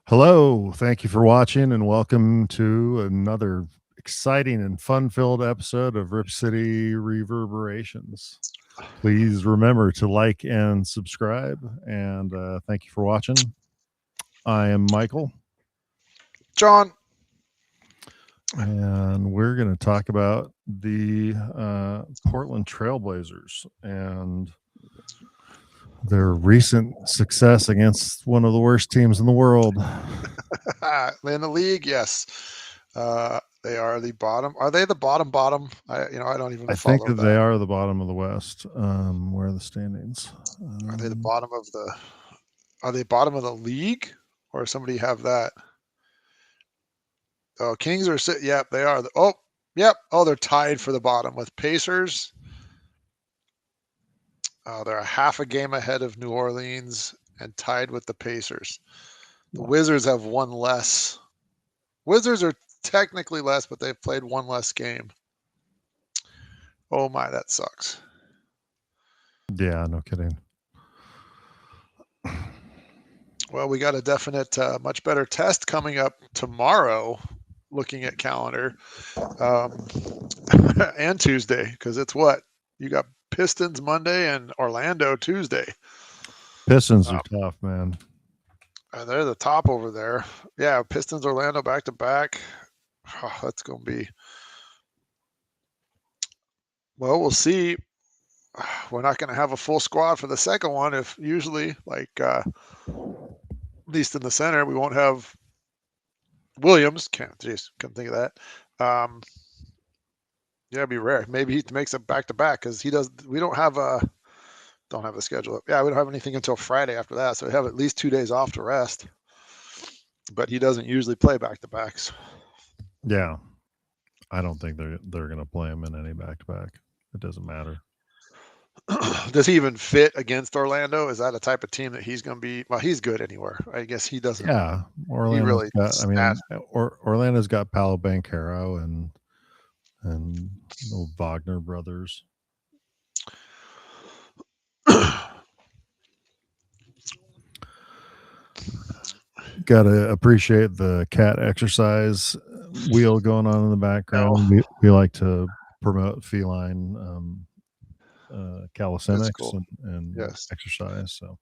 Hello, thank you for watching and welcome to another exciting and fun-filled episode of City Reverberations. Please remember to like and subscribe, and thank you for watching. I am Michael, John, and we're going to talk about the Portland Trailblazers and their recent success against one of the worst teams in the world. in the league, yes. They are the bottom. Are they the bottom? I don't even I think follow that they that. are the bottom of the West. Where are the standings? Are they the bottom of the? Are they bottom of the league, or somebody have that? Oh, Kings are. Yep, they are. Yep. Oh, they're tied for the bottom with Pacers. They're a half a game ahead of New Orleans and tied with the Pacers. The Wizards have one less. Wizards are technically less, but they've played one less game. Oh my, that sucks. Yeah, no kidding. Well, we got a definite, much better test coming up tomorrow, looking at calendar, and Tuesday, because it's what? You got Pistons Monday and Orlando Tuesday. Pistons are tough, man. They're the top over there. Yeah, Pistons Orlando back to back. That's going to be. Well, we'll see. We're not going to have a full squad for the second one. If usually, at least in the center, we won't have Williams. Couldn't think of that. Yeah, it'd be rare. Maybe he makes it back to back because he does. We don't have the schedule. Yeah, we don't have anything until Friday after that, so we have at least 2 days off to rest. But he doesn't usually play back to backs. Yeah, I don't think they're going to play him in any back to back. It doesn't matter. Does he even fit against Orlando? Is that a type of team that he's going to be? Well, he's good anywhere. I guess he doesn't. Yeah, He Orlando's really. got. I mean, Orlando's got Paolo Banchero and the Wagner brothers. Got to appreciate the cat exercise wheel going on in the background. No. We like to promote feline calisthenics Physical. and Yes. exercise. So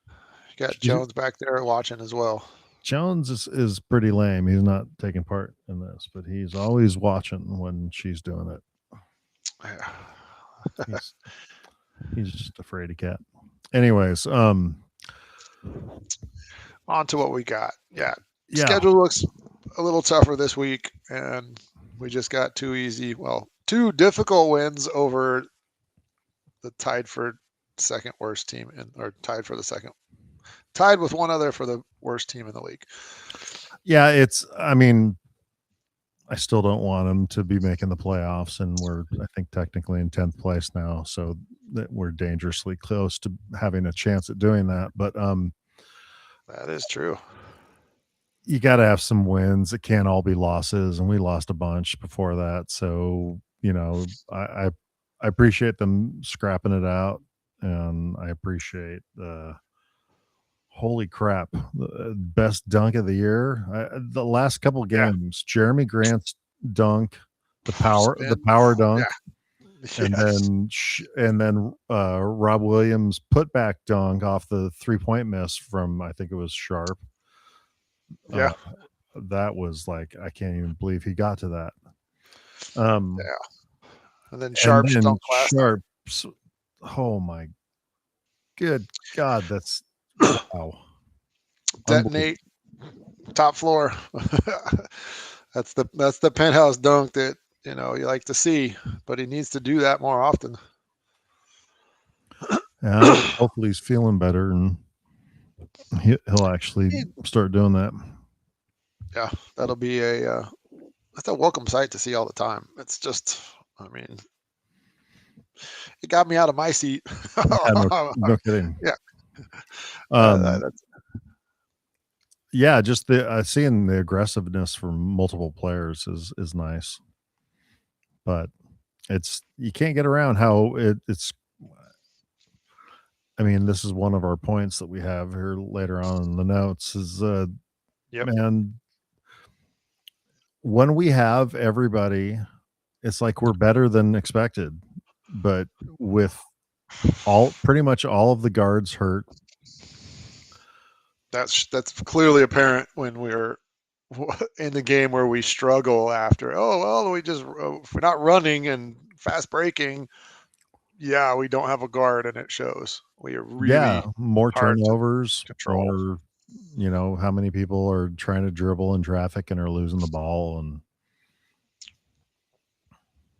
You got Jones back there watching as well. Jones is pretty lame. He's not taking part in this, but he's always watching when she's doing it. Yeah. He's just afraid of cat. Anyways, on to what we got. Yeah. Schedule looks a little tougher this week, and we just got two difficult wins over the tied for second worst team, or tied for the second, tied with one other for the worst team in the league. Yeah, I mean, I still don't want them to be making the playoffs, and we're, I think, technically in 10th place now, so that we're dangerously close to having a chance at doing that. But that is true. You got to have some wins. It can't all be losses, and we lost a bunch before that. So I appreciate them scrapping it out, and I appreciate holy crap, the best dunk of the year. The last couple games, Jeremy Grant's dunk, the power dunk, and then Rob Williams putback dunk off the 3-point miss from, I think it was Sharp. Yeah, that was like, I can't even believe he got to that. Yeah, and then Sharp's dunk last time. Oh my good God, that's wow. Detonate top floor. That's the penthouse dunk that you like to see, but he needs to do that more often. Yeah, hopefully he's feeling better and he'll actually start doing that. Yeah, that'll be that's a welcome sight to see all the time. It's just, I mean, it got me out of my seat. Yeah, no kidding. Yeah. Yeah, just the seeing the aggressiveness from multiple players is nice, but you can't get around how it's. I mean, this is one of our points that we have here later on in the notes is Yep. And when we have everybody, it's like we're better than expected. But with pretty much all of the guards hurt. That's clearly apparent when we're in the game where we struggle after. Oh well, we just if we're not running and fast breaking. Yeah, we don't have a guard, and it shows. We are Yeah, really more hard to turnovers, control. more, how many people are trying to dribble in traffic and are losing the ball. And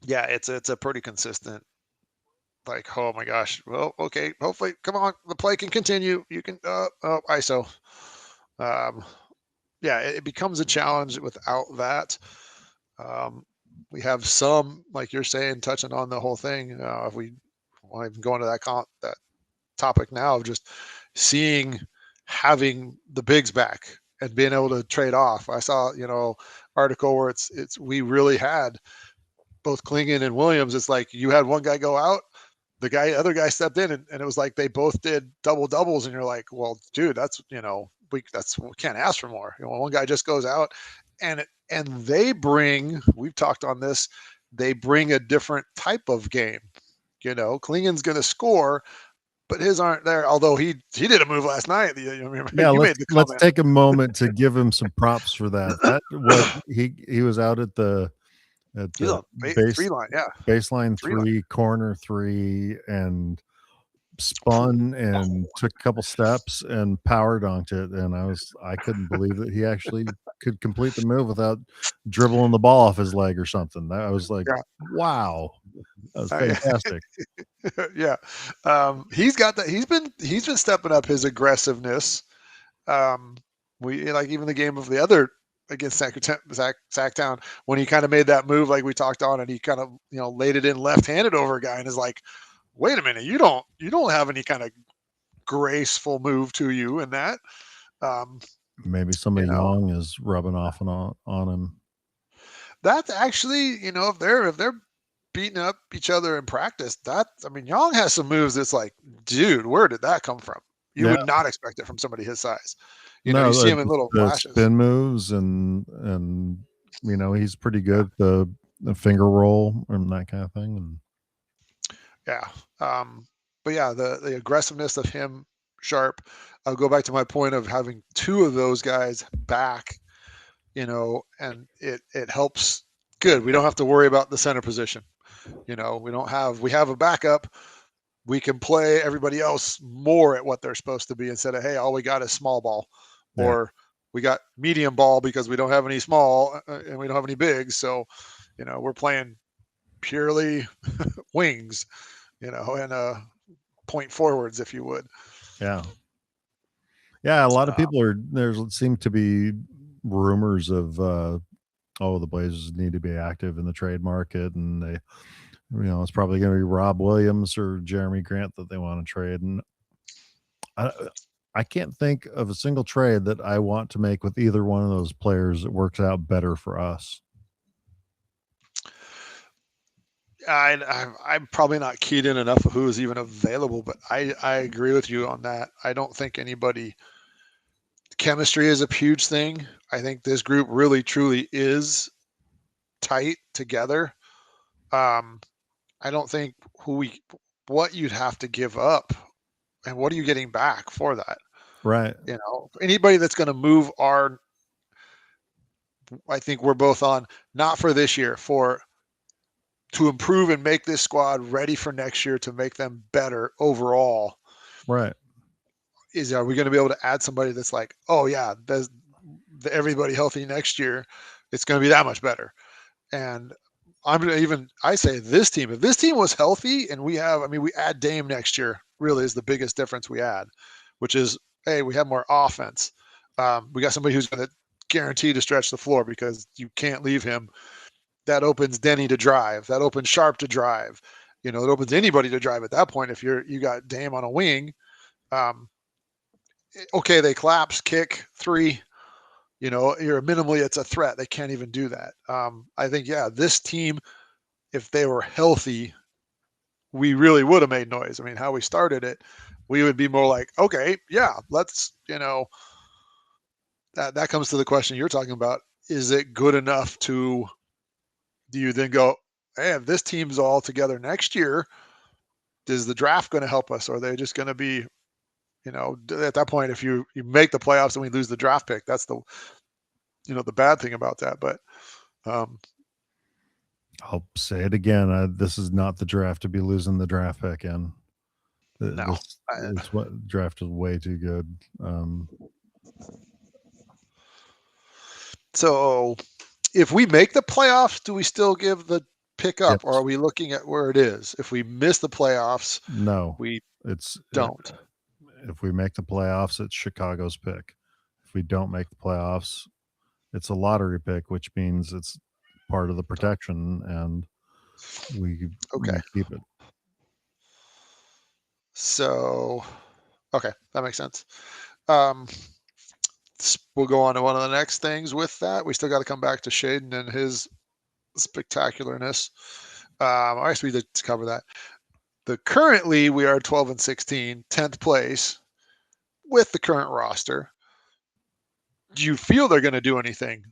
Yeah, it's a pretty consistent. Like, oh my gosh. Well, okay. Hopefully, come on. The play can continue. You can. ISO. Um, yeah, it becomes a challenge without that. Um, we have some, like you're saying, touching on the whole thing. If we want to go into that topic now of just seeing having the bigs back and being able to trade off. I saw, article where it's we really had both Klingon and Williams. It's like you had one guy go out, other guy stepped in, and it was like they both did double doubles, and you're like, well, dude, that's we can't ask for more. One guy just goes out, and they bring. We've talked on this. They bring a different type of game. Klingon's going to score, but his aren't there. Although he did a move last night. yeah, You let's made the let's comment. take a moment to give him some props for that. That was he was out at the He's on base three line, yeah, baseline three line. three, corner three, and spun and took a couple steps and power dunked it. And I couldn't believe that he actually could complete the move without dribbling the ball off his leg or something. I was like, Yeah, wow, that was I, fantastic. yeah. He's got that. He's been stepping up his aggressiveness. Um, we like even the game of the other against Sacktown when he kind of made that move like we talked on, and he kind of laid it in left-handed over a guy, and is like, wait a minute, you don't have any kind of graceful move to you in that. Um, Maybe some of you know, Young is rubbing off and on him. that's actually if they're beating up each other in practice, Young has some moves that's like, dude, where did that come from? You Yeah. would not expect it from somebody his size. You No, see him in little the flashes. spin moves and he's pretty good at the finger roll and that kind of thing. And Yeah. But yeah, the aggressiveness of him, Sharp. I'll go back to my point of having two of those guys back, and it helps. Good. We don't have to worry about the center position. We have a backup. We can play everybody else more at what they're supposed to be instead of, hey, all we got is small ball, yeah, or we got medium ball because we don't have any small and we don't have any bigs. So, we're playing purely wings, and point forwards, if you would. yeah. Yeah, a lot of Uh, people there seem to be rumors of the Blazers need to be active in the trade market, and it's probably going to be Rob Williams or Jeremy Grant that they want to trade. And I I can't think of a single trade that I want to make with either one of those players that works out better for us. I'm probably not keyed in enough of who is even available, but I agree with you on that. I don't think anybody. Chemistry is a huge thing. I think this group really truly is tight together. Um, I don't think what you'd have to give up and what are you getting back for that? Right. Anybody that's going to move I think we're both on, not for this year, to improve and make this squad ready for next year to make them better overall. Right. Are we going to be able to add somebody that's like, oh yeah, there's everybody healthy next year, it's going to be that much better. And I say this team, if this team was healthy and we add Dame next year, really is the biggest difference we add, which is, hey, we have more offense. We got somebody who's going to guarantee to stretch the floor because you can't leave him. That opens Denny to drive. That opens Sharp to drive. It opens anybody to drive at that point. If you got Dame on a wing, um, okay, they collapse, kick three. You're minimally, it's a threat. They can't even do that. I think, yeah, this team, if they were healthy, we really would have made noise. How we started it, we would be more like, okay, yeah, let's, that comes to the question you're talking about. Is it good enough to? Do you then go, hey, if this team's all together next year, is the draft going to help us? Or are they just going to be, at that point, if you make the playoffs and we lose the draft pick, that's the bad thing about that. But I'll say it again. This is not the draft to be losing the draft pick in. no. This what draft is way too good. So if we make the playoffs, do we still give the pick up, or Yes. are we looking at where it is? If we miss the playoffs, No, we it's don't. if we make the playoffs, it's Chicago's pick. If we don't make the playoffs, it's a lottery pick, which means it's part of the protection, and we Okay. keep it. So, okay, that makes sense. Um, we'll go on to one of the next things with that. We still got to come back to Shaden and his spectacularness. I guess we did cover that. Currently we are 12 and 16, 10th place with the current roster. Do you feel they're going to do anything?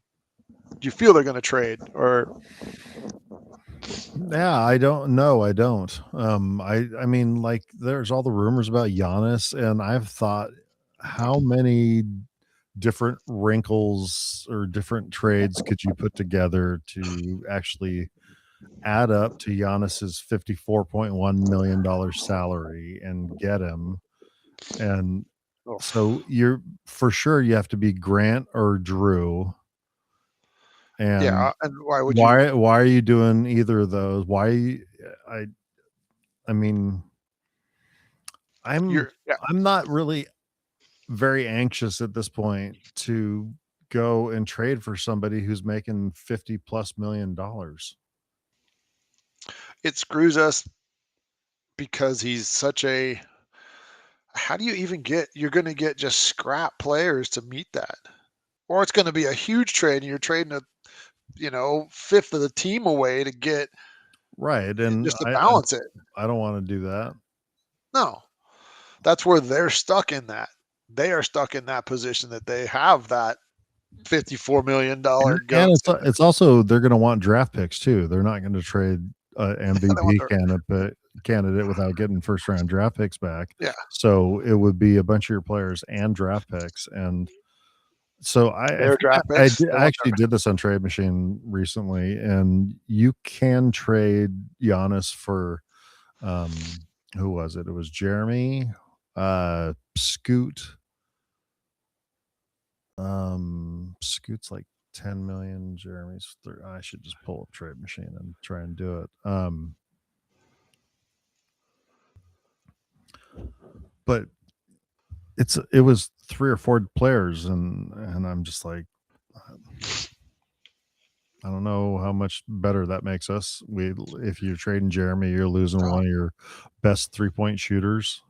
Do you feel they're going to trade or? Yeah, I don't know. I don't. I mean, like, there's all the rumors about Giannis, and I've thought, how many different wrinkles or different trades could you put together to actually add up to Giannis's $54.1 million salary and get him? And Oh, so you're for sure you have to be Grant or Drew. And yeah, and why would you? why are you doing either of those? I I mean, I'm Yeah. I'm not really very anxious at this point to go and trade for somebody who's making 50 plus $1 million. It screws us because he's such a. How do you even get? You're going to get just scrap players to meet that, or it's going to be a huge trade, and you're trading a fifth of the team away to get Right, and just to balance it. I don't wanna do that. No, that's where they're stuck in that. They are stuck in that position that they have that $54 million And gunslinger. it's also they're gonna want draft picks too. They're not gonna trade a They want MVP their, candidate without getting first round draft picks back. yeah, So it would be a bunch of your players and draft picks. And so I their think draft I picks. did They I want actually did this on Trade Machine recently, and you can trade Giannis for, who was it? It was Jeremy, Scoot. Scoot's like 10 million. Jeremy's I should just pull up Trade Machine and try and do it. But it was 3 or 4 players, and I'm just like, I don't know how much better that makes us. If you're trading Jeremy, you're losing no. one of your best 3-point shooters.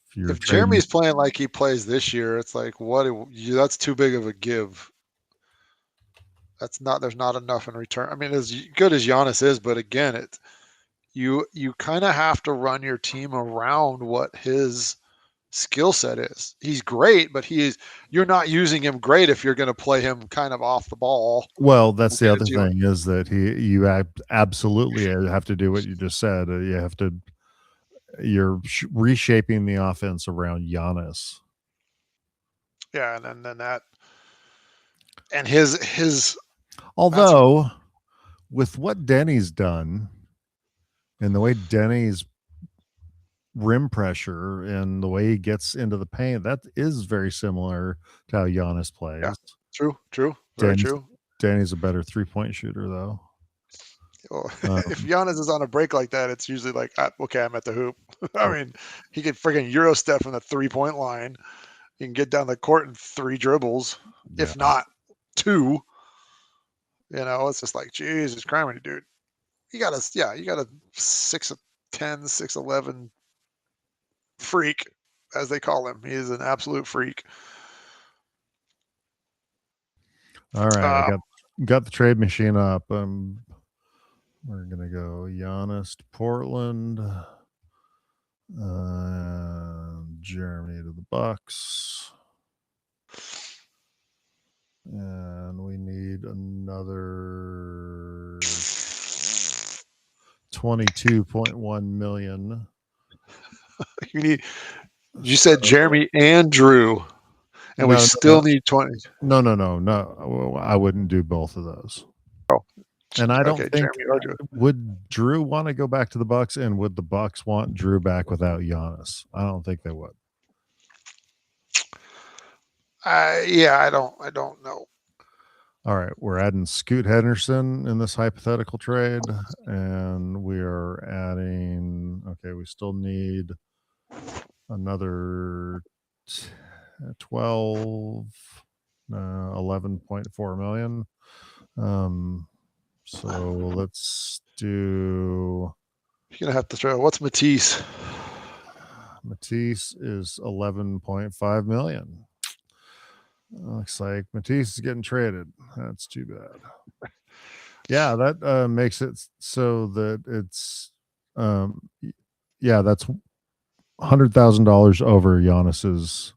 If you're If trading Jeremy's playing like he plays this year, it's like that's too big of a give. That's not there's not enough in return. I mean, as good as Giannis is, but again, you kind of have to run your team around what his skill set is. He's great, but you're not using him great if you're going to play him kind of off the ball. well, that's We'll the get it other to you. thing, is that you absolutely have to do what you just said. You have to you're reshaping the offense around Giannis. Yeah, and then that and his that's Although, with what Denny's done and the way Denny's rim pressure and the way he gets into the paint, that is very similar to how Giannis yeah, plays. true, very Denny's true. Danny's a better 3-point shooter, though. Well, if Um, Giannis is on a break like that, it's usually like, okay, I'm at the hoop. I mean, he could friggin' Euro step from the 3-point line. He can get down the court in 3 dribbles, yeah. if not 2. It's just like, Jesus Christ, dude. You got a 6'10", 6'11" freak, as they call him. He is an absolute freak. All right, I Uh, got the trade machine up. We're gonna go Giannis to Portland, Jeremy to the Bucks. And we need another 22.1 million. You need. You said So Jeremy and Drew, and we no, still need 20. no. I wouldn't do both of those. Oh, And I don't okay, think Jeremy or Drew. would Drew want to go back to the Bucks, and would the Bucks want Drew back without Giannis? I don't think they would. Yeah, I don't know. All right, we're adding Scoot Henderson in this hypothetical trade, and we are adding. Okay, we still need another 12, 11.4 million. So let's do. You're gonna have to throw. What's Matisse? Matisse is 11.5 million. Looks like Matisse is getting traded. That's too bad. Yeah, that makes it so that it's, yeah, that's $100,000 over Giannis's.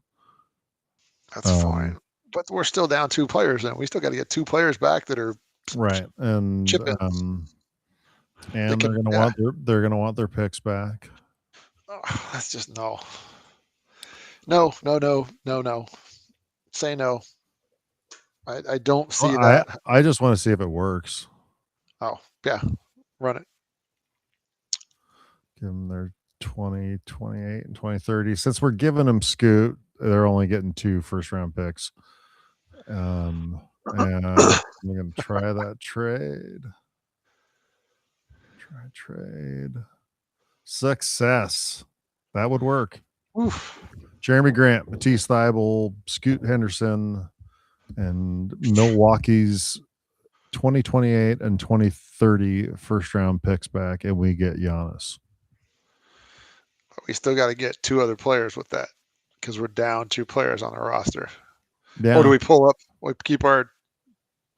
That's fine, but we're still down 2 players. Then we still got to get 2 players back that are Right, chipping. and they're gonna want their picks back. Oh, that's just no. No. Say no. I don't see Well, that. I just want to see if it works. Oh yeah, run it. Give them their 20, 28, and 2030. Since we're giving them Scoot, they're only getting 2 first round picks. And I'm going to try that trade. Try trade. Success. That would work. Oof. Jeremy Grant, Matisse Thybulle, Scoot Henderson, and Milwaukee's 2028 and 2030 first round picks back, and we get Giannis. We still got to get 2 other players with that because we're down 2 players on the roster. Yeah. Or do we pull up? We keep our,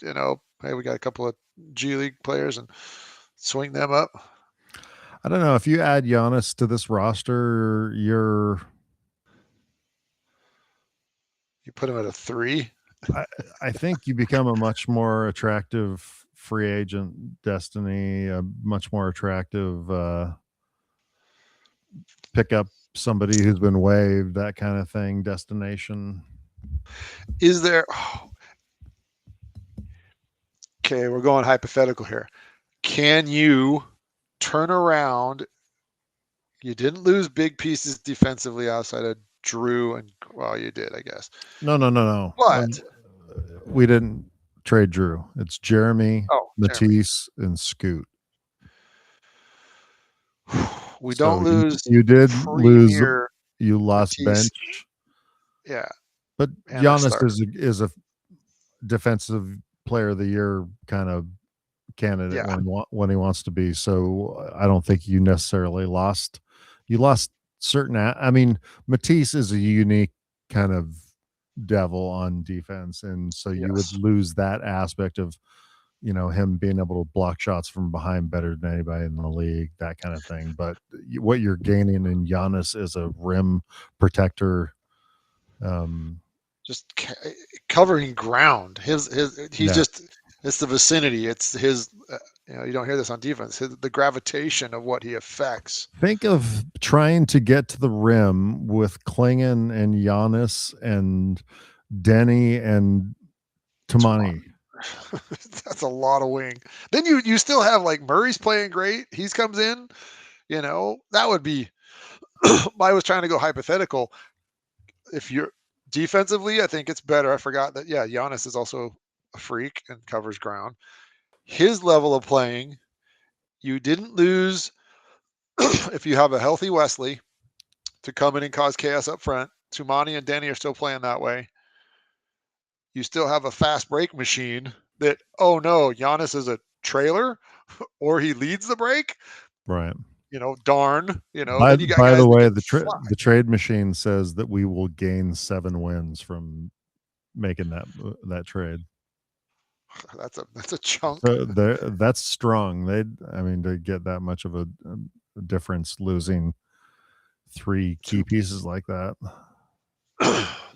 hey, we got a couple of G League players and swing them up. I don't know if you add Giannis to this roster, you put him at a 3. I think you become a much more attractive free agent destiny, a much more attractive pick up somebody who's been waived, that kind of thing, destination. Is there? Okay, we're going hypothetical here. Can you turn around? You didn't lose big pieces defensively outside of Drew, and well, you did, I guess. No. But we didn't trade Drew. It's Jeremy, Matisse, and Scoot. We don't lose. You did lose. You lost Matisse. bench. Yeah, but Giannis is a defensive player of the year kind of candidate when he wants to be. So I don't think you necessarily lost. You lost certain. I mean, Matisse is a unique kind of devil on defense, and so you would lose that aspect of, him being able to block shots from behind better than anybody in the league, that kind of thing. But what you're gaining in Giannis is a rim protector. Just covering ground. He's just, it's the vicinity. It's his, you don't hear this on defense. The gravitation of what he affects. Think of trying to get to the rim with Klingon and Giannis and Denny and Tamani. That's a lot of wing. Then you still have like Murray's playing great. He's comes in, that would be. I was trying to go hypothetical. If you're defensively, I think it's better. I forgot that. Yeah, Giannis is also a freak and covers ground. His level of playing, you didn't lose. If you have a healthy Wesley to come in and cause chaos up front, Tumani and Denny are still playing that way. You still have a fast break machine that, oh no, Giannis is a trailer or he leads the break. Right. Darn, then you got by the way, the trade machine says that we will gain 7 wins from making that trade. That's a chunk. So that's strong. To get that much of a difference losing 3 key pieces like that.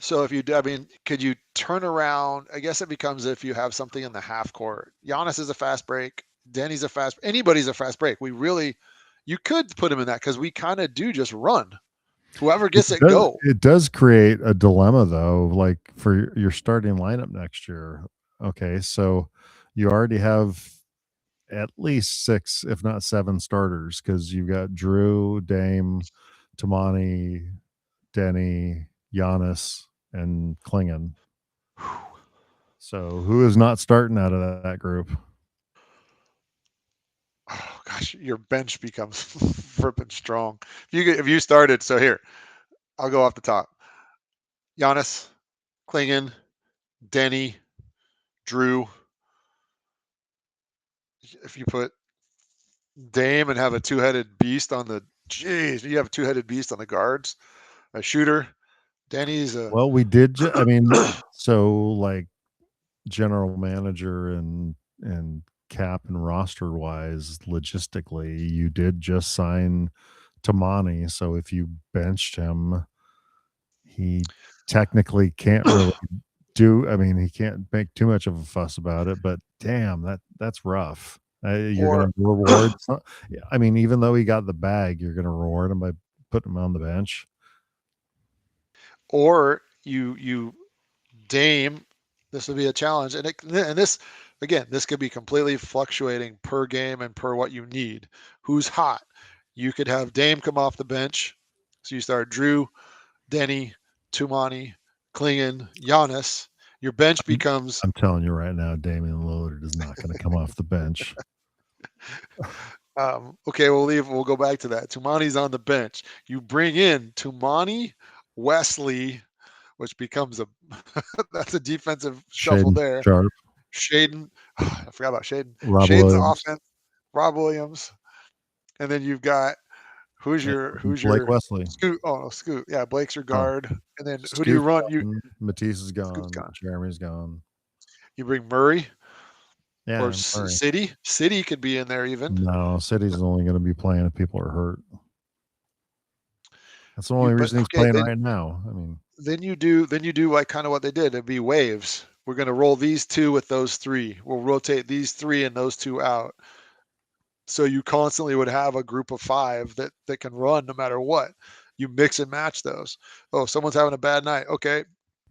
So if you, I mean, could you turn around? I guess it becomes if you have something in the half court. Giannis is a fast break. Denny's a fast. Anybody's a fast break. We really, you could put him in that because we kind of do just run. Whoever gets it, go. It does create a dilemma though, like for your starting lineup next year. Okay, so you already have at least six, if not seven starters, because you've got Drew, Dame, Tamani, Denny, Giannis, and Klingon. So who is not starting out of that group? Oh gosh, your bench becomes frippin' strong. If you started, so here, I'll go off the top. Giannis, Klingon, Denny, Drew. If you put Dame and have a two-headed beast on the, jeez, you have a two-headed beast on the guards. A shooter. Denny's a. Well, we did. I mean, so like general manager and cap and roster wise, logistically, you did just sign Tamani. So if you benched him, he technically can't really do. I mean, he can't make too much of a fuss about it. But damn, that's rough. You're going or to reward. Yeah, I mean, even though he got the bag, you're going to reward him by putting him on the bench. or you Dame. This would be a challenge, and this again, this could be completely fluctuating per game and per what you need. Who's hot? You could have Dame come off the bench, so you start Drew, Denny, Tumani, Klingon, Giannis. Your bench becomes I'm telling you right now, Damian Lillard is not going to come off the bench. okay. We'll go back to that. Tumani's on the bench. You bring in Tumani, Wesley, which becomes a that's a defensive shuffle Shaden there. Sharp, Shaden, I forgot about Shaden. Rob Shaden's Williams, offense, Rob Williams, and then you've got who's Blake your Wesley. Scoot? Oh no, Scoot. Yeah, Blake's your Oh, guard, and then who do you Scoot's run? You gone. Matisse is Scoot's gone. gone. Jeremy's gone. You bring Murray or Yeah, Murray. City. City could be in there even. No, City's only going to be playing if people are hurt. That's the You only but reason he's okay playing right now. I mean, then you do like kind of what they did. It'd be waves. We're going to roll these two with those three. We'll rotate these three and those two out. So you constantly would have a group of five that can run no matter what. You mix and match those. Oh, someone's having a bad night. Okay,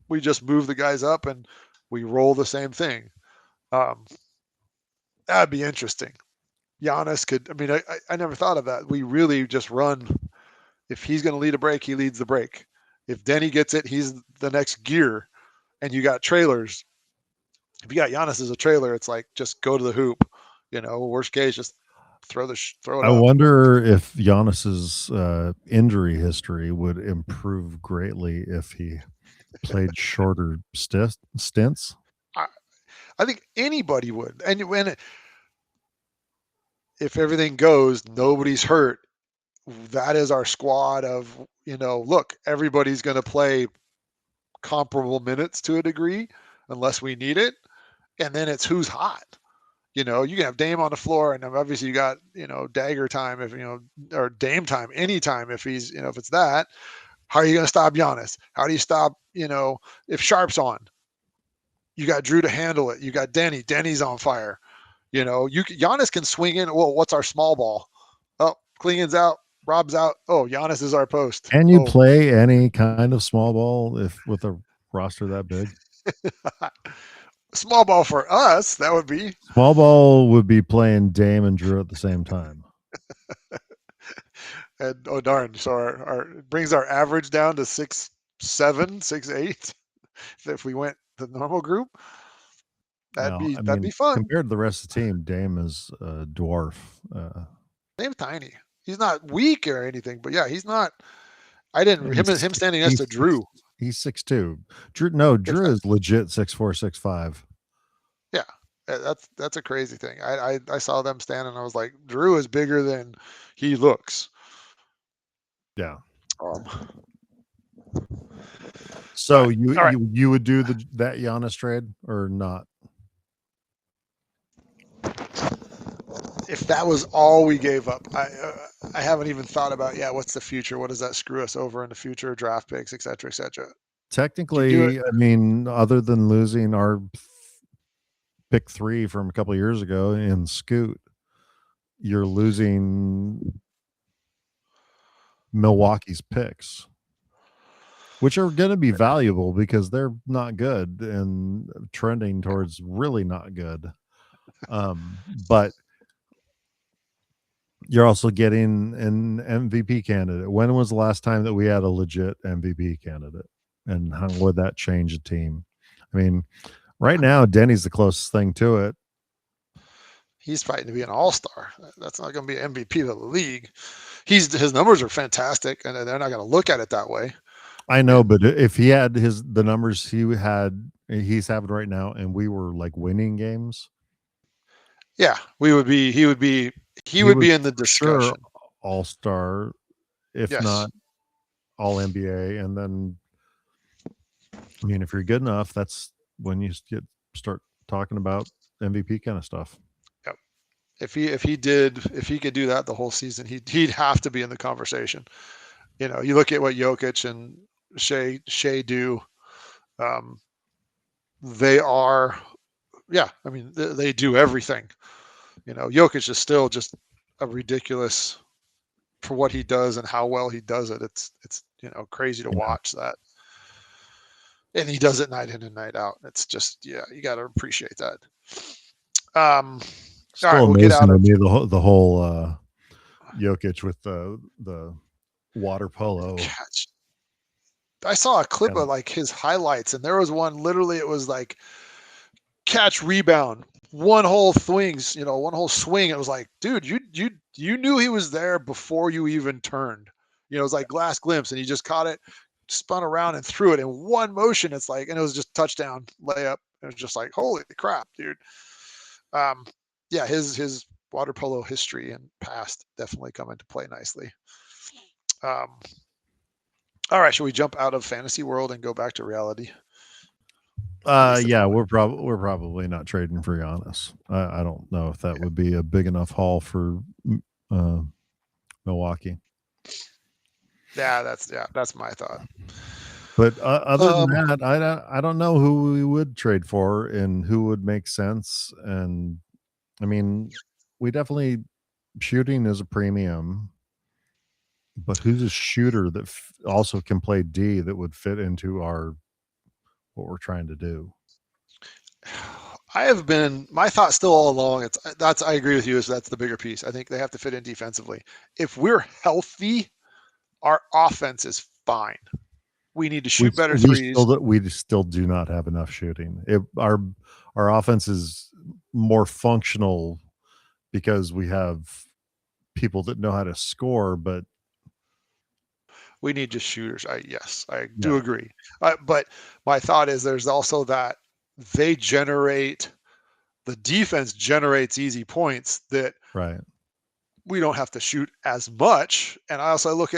we just move the guys up and we roll the same thing. Um, that'd be interesting. Giannis could. I mean, I never thought of that. We really just run. If he's going to lead a break, he leads the break. If Denny gets it, he's the next gear. And you got trailers. If you got Giannis as a trailer, it's like just go to the hoop. Worst case, just throw it I up. wonder if Giannis's injury history would improve greatly if he played shorter stints. I, I think anybody would. And when if everything goes, nobody's hurt. That is our squad of, look, everybody's going to play comparable minutes to a degree unless we need it. And then it's who's hot. You can have Dame on the floor, and obviously you got, dagger time if, or Dame time anytime if he's, if it's that. How are you going to stop Giannis? How do you stop, if Sharp's on? You got Drew to handle it. You got Denny. Denny's on fire. Giannis can swing in. Well, what's our small ball? Oh, Klingon's out. Rob's out. Oh, Giannis is our post. Can you Oh, play any kind of small ball if with a roster that big? small ball for us. That would be Small ball would be playing Dame and Drew at the same time. and oh darn. So our brings our average down to 6'7", 6'8". If we went the normal group, No, I that'd mean be fun. compared to the rest of the team, Dame is a dwarf. Dame's tiny. He's not weak or anything, but yeah, he's not. I didn't him standing next to He's Drew. he's 6'2". Drew It's is legit 6'4", 6'5". Yeah, that's a crazy thing. I saw them stand and I was like, Drew is bigger than he looks. Yeah. Um, So but all right, you would do that Giannis trade or not? if that was all we gave up, I haven't even thought about what's the future? What does that screw us over in the future? Draft picks, et cetera, et cetera. You do it. Technically, I mean, other than losing our pick 3 from a couple of years ago in Scoot, you're losing Milwaukee's picks, which are going to be valuable because they're not good and trending towards really not good. But you're also getting an MVP candidate. When was the last time that we had a legit MVP candidate? And how would that change a team? I mean, right now, Denny's the closest thing to it. He's fighting to be an all-star. That's not going to be an MVP of the league. His numbers are fantastic, and they're not going to look at it that way. I know, but if he had the numbers he's having right now, and we were like winning games, yeah, he would be in the sure discussion. all-star, if Yes. not all NBA. And then, I mean, if you're good enough, that's when you start talking about MVP kind of stuff. Yep. If he could do that the whole season, he'd have to be in the conversation. You look at what Jokic and Shea do. They are, yeah. I mean, they do everything. Jokic is still just a ridiculous for what he does and how well he does it. It's crazy to watch that. And he does it night in and night out. It's just, yeah, you got to appreciate that. Still all right, we'll amazing get out to of me the whole Jokic with the water polo catch. I saw a clip of like his highlights, and there was one literally. It was like catch, rebound, one whole swings. One whole swing. It was like, dude, you knew he was there before you even turned. It was like glass glimpse, and he just caught it, spun around, and threw it in one motion. It's like, and it was just touchdown, layup. It was just like, holy crap, dude. Yeah, his water polo history and past definitely come into play nicely. All right, should we jump out of fantasy world and go back to reality? Yeah, we're probably not trading for Giannis. I don't know if that would be a big enough haul for Milwaukee. Yeah, that's my thought. But other than that, I don't know who we would trade for and who would make sense. And I mean, we definitely shooting is a premium, but who's a shooter that also can play D that would fit into what we're trying to do? My thought still all along. I agree with you. That's the bigger piece. I think they have to fit in defensively. If we're healthy, our offense is fine. We need to shoot better threes. We still do not have enough shooting. Our offense is more functional because we have people that know how to score, but we need just shooters. I do agree. But my thought is there's also that the defense generates easy points that right. We don't have to shoot as much. And I also look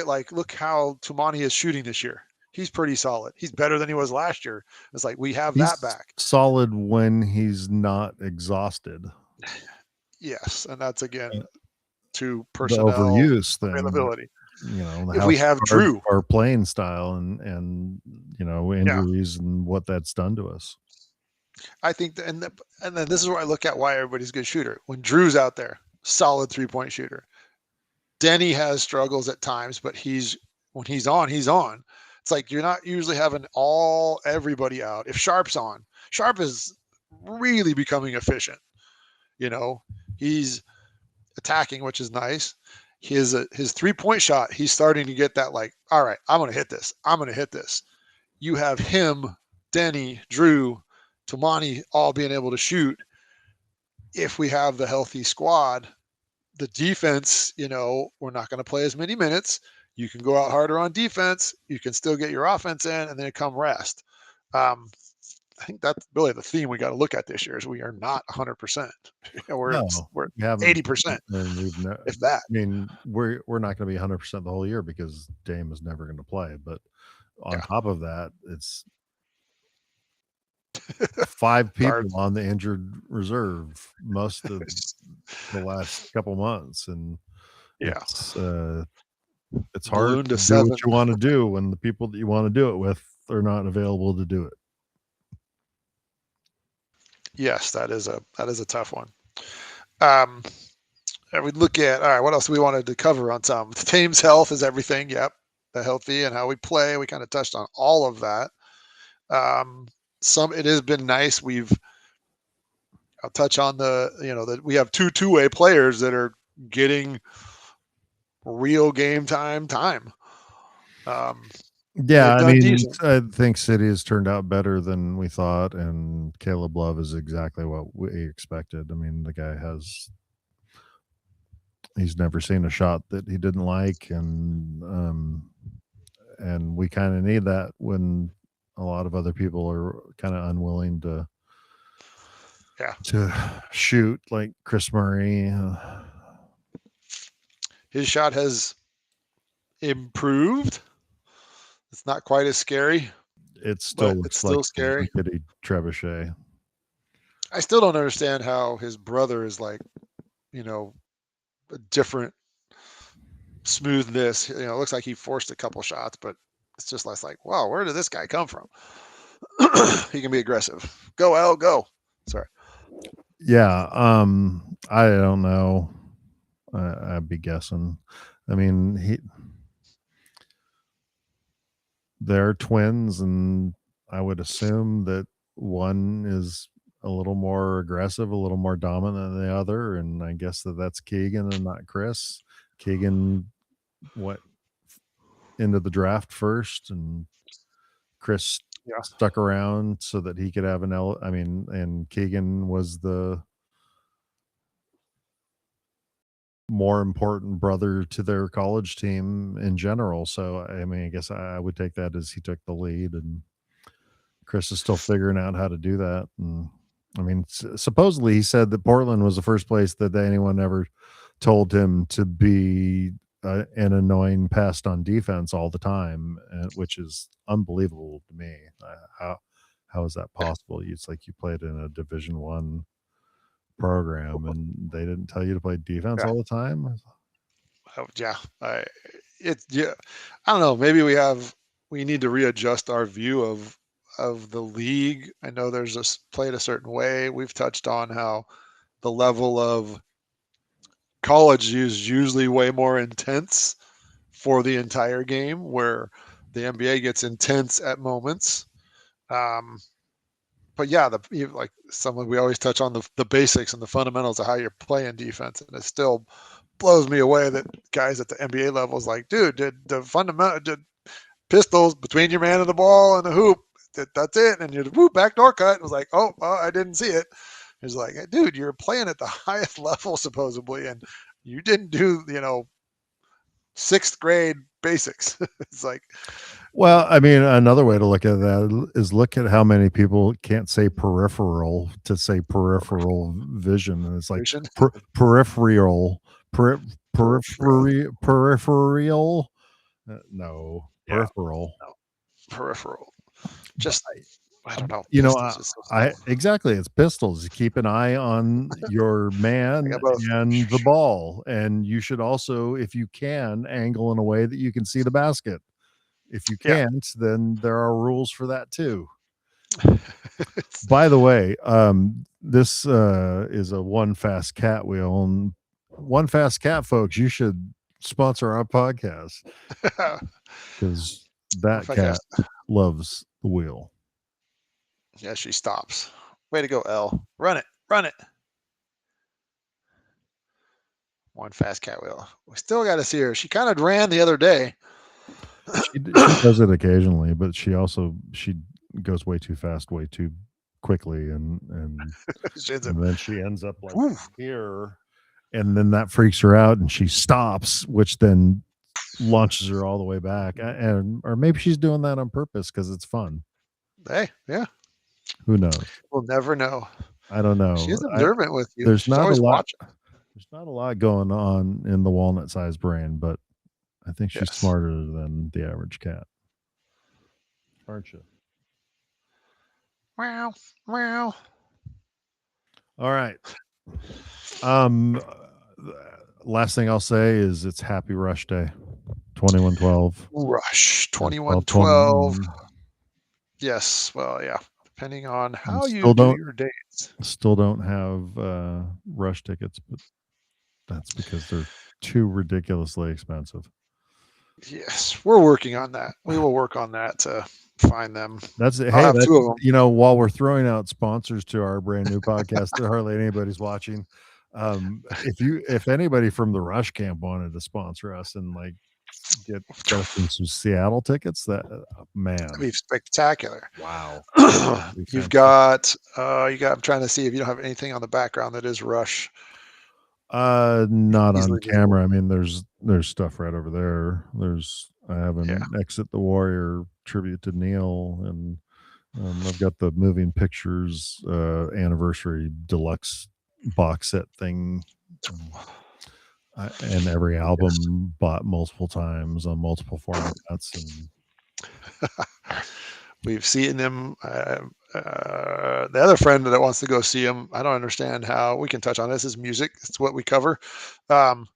how Tumani is shooting this year. He's pretty solid. He's better than he was last year. It's like we have that back. Solid when he's not exhausted. Yes, and that's again to personnel the overuse availability. If we have Drew, our playing style and injuries and what that's done to us. I think, and then this is where I look at why everybody's a good shooter. When Drew's out there, solid 3-point shooter. Denny has struggles at times, but when he's on, he's on. It's like you're not usually having everybody out. If Sharp's on, Sharp is really becoming efficient. He's attacking, which is nice. His 3-point shot, he's starting to get that like, all right, I'm going to hit this. I'm going to hit this. You have him, Denny, Drew, Tumani all being able to shoot. If we have the healthy squad, the defense, we're not going to play as many minutes. You can go out harder on defense. You can still get your offense in, and then come rest. I think that's really the theme we got to look at this year is we are not 100%. We're 80%. If that. I mean, we're not going to be 100% the whole year because Dame is never going to play. But on top of that, it's 5 people on the injured reserve most of the last couple months, and it's hard to do what you want to do when the people that you want to do it with are not available to do it. Yes, that is a tough one. Um, and we look at all right. What else we wanted to cover on some? The team's health is everything. Yep, the healthy and how we play. We kind of touched on all of that. Um, some it has been nice. I'll touch on that we have two-way players that are getting real game time. Um, and Yeah, they've I done mean, decent. I think City has turned out better than we thought, and Caleb Love is exactly what we expected. I mean, the guy he's never seen a shot that he didn't like, and we kind of need that when a lot of other people are kind of unwilling Yeah, to shoot, like Chris Murray. his shot has improved. It's not quite as scary, It still but it's looks like still a scary. rickety trebuchet. I still don't understand how his brother is like, a different smoothness. It looks like he forced a couple shots, but it's just less like, wow, where did this guy come from? He can be aggressive. Go L, go. Sorry. Yeah, I don't know. I'd be guessing. I mean, they're twins, and I would assume that one is a little more aggressive, a little more dominant than the other, and I guess that's Keegan and not Chris. Keegan went into the draft first, and Chris Yeah. stuck around so that he could have I mean, and Keegan was the more important brother to their college team in general. So, I mean, I guess I would take that as he took the lead, and Chris is still figuring out how to do that. And I mean, supposedly he said that Portland was the first place that anyone ever told him to be an annoying pest on defense all the time, which is unbelievable to me. How is that Yeah. possible? It's like you played in a Division 1 program and they didn't tell you to play defense Yeah. all the time. Yeah. Yeah. I don't know. Maybe we need to readjust our view of the league. I know there's played a certain way. We've touched on how the level of college is usually way more intense for the entire game, where the NBA gets intense at moments. Um, but yeah, like someone we always touch on the basics and the fundamentals of how you're playing defense, and it still blows me away that guys at the NBA level is like, dude, did pistols between your man and the ball and the hoop. That's it, and you backdoor cut. It was like, oh, well, I didn't see it. It's like, dude, you're playing at the highest level supposedly, and you didn't do sixth grade basics. It's like, Well, I mean, another way to look at that is look at how many people can't say peripheral to say peripheral vision. And it's like vision, peripheral, per, peripheral. peripheral. No, Yeah, peripheral. no, peripheral. But Just, I don't know. you know, Pistols is so I slow. exactly. It's pistols. You keep an eye on your I man got both. and the ball, and you should also, if you can, angle in a way that you can see the basket. If you Yeah. can't, then there are rules for that too. By the way, this is a One Fast Cat we own. One Fast Cat, folks, you should sponsor our podcast because What that if I guess? cat loves the wheel. Yeah, she stops. Way to go, L. Run it. Run it. One fast cat wheel. We still got to see her. She kind of ran the other day. She does it occasionally, but she goes way too fast, way too quickly, and then she ends up like Woo. here, and then that freaks her out, and she stops, which then launches her all the way back, and or maybe she's doing that on purpose because it's fun. Hey, yeah. Who knows? We'll never know. I don't She know. is observant with you. There's She's not a always lot. watching. There's not a lot going on in the walnut-sized brain, but I think she's Yes. smarter than the average cat, aren't you? Wow. Wow. All right. Um, last thing I'll say is it's Happy Rush Day, 2112, Rush. 12 2112. Yes. Well, yeah. Depending on and how you do your dates. still don't have Rush tickets, but that's because they're too ridiculously expensive. Yes, we're working on that. We will work on that to find them. That's I'll hey, have that's two of them. while we're throwing out sponsors to our brand new podcast that hardly anybody's watching. If anybody from the Rush camp wanted to sponsor us and like get us some Seattle tickets, that That'd man, be spectacular. wow, be You've fantastic. got I'm trying to see if you don't have anything on the background that is Rush. Not on Easily visible. camera. I mean, there's stuff right over there. I have Yeah. an Exit the Warrior tribute to Neil, and I've got the moving pictures anniversary deluxe box set thing, and every album bought multiple times on multiple formats. And We've seen them. The other friend that wants to go see him, I don't understand how we can touch on this. Is music. It's what we cover. Um,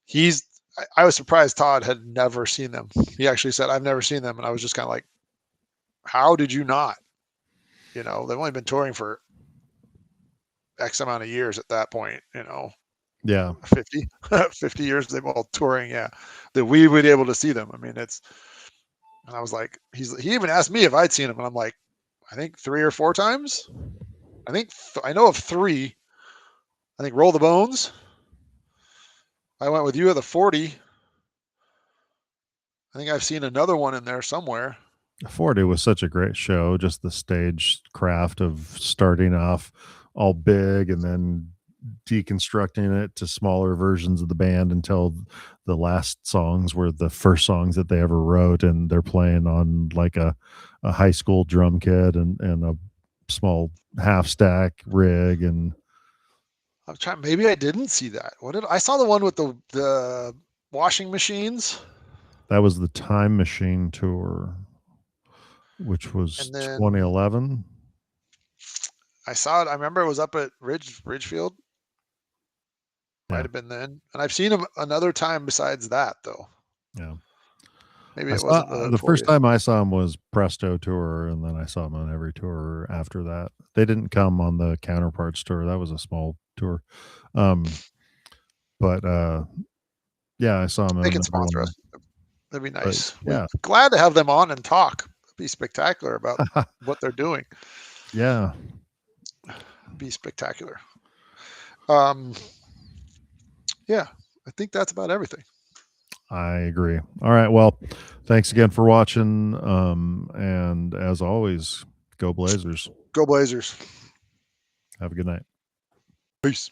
he's. I was surprised Todd had never seen them. He actually said, "I've never seen them," and I was just kind of like, "How did you not?" They've only been touring for X amount of years at that point. yeah, 50, 50 years they've all touring. Yeah, that we would be able to see them. I mean, it's. And I was like, he even asked me if I'd seen him, and I'm like, I think 3 or 4 times. I know of 3. I think Roll the Bones. I went with you at the 40. I think I've seen another one in there somewhere. 40 was such a great show. Just the stage craft of starting off all big and then deconstructing it to smaller versions of the band until the last songs were the first songs that they ever wrote, and they're playing on like a high school drum kit and a small half stack rig. And I'm trying. Maybe I didn't see that. What did I saw the one with the washing machines, that was the Time Machine tour, which was and then 2011. I saw it. I remember it was up at Ridgefield. Might Yeah, have been then, and I've seen him another time besides that though. yeah. Maybe I it saw wasn't the the first 40th. time I saw him was Presto tour, and then I saw him on every tour after that. They didn't come on the Counterparts tour. That was a small tour. Um, but yeah, I saw him They on can sponsor everyone. us. That'd be But nice. We're yeah, glad to have them on and talk. It'd be spectacular about what they're doing. yeah, Be spectacular. Um, yeah, I think that's about everything. I agree. All right, well, thanks again for watching. And as always, go Blazers. Go Blazers. Have a good night. Peace.